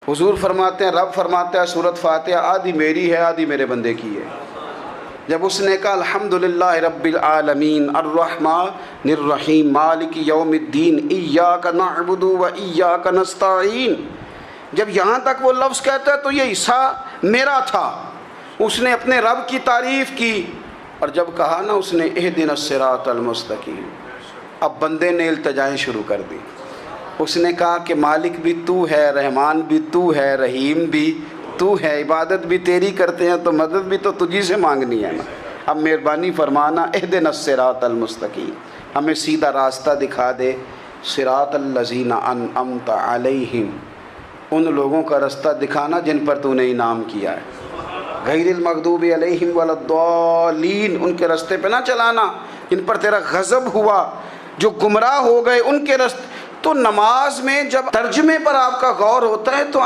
حضور فرماتے ہیں، رب فرماتا ہے سورۃ فاتحہ آدھی میری ہے آدھی میرے بندے کی ہے۔ جب اس نے کہا الحمدللہ رب العالمین الرحمن الرحیم مالک یوم الدین ایاک نعبد و ایاک نستعین، جب یہاں تک وہ لفظ کہتا ہے تو یہ حصہ میرا تھا۔ اس نے اپنے رب کی تعریف کی، اور جب کہا نا اس نے اہدنا الصراط المستقیم، اب بندے نے التجائیں شروع کر دی۔ اس نے کہا کہ مالک بھی تو ہے، رحمان بھی تو ہے، رحیم بھی تو ہے، عبادت بھی تیری کرتے ہیں تو مدد بھی تو تجھی سے مانگنی ہے نا۔ اب مہربانی فرمانا اہدنا الصراط المستقیم، ہمیں سیدھا راستہ دکھا دے، صراط الذین انعمت علیہم، ان لوگوں کا راستہ دکھانا جن پر تو نے انعام کیا ہے، غیر المغضوب علیہم ولا الضالین، ان کے راستے پہ نہ چلانا جن پر تیرا غضب ہوا، جو گمراہ ہو گئے ان کے راستے۔ تو نماز میں جب ترجمے پر آپ کا غور ہوتا ہے تو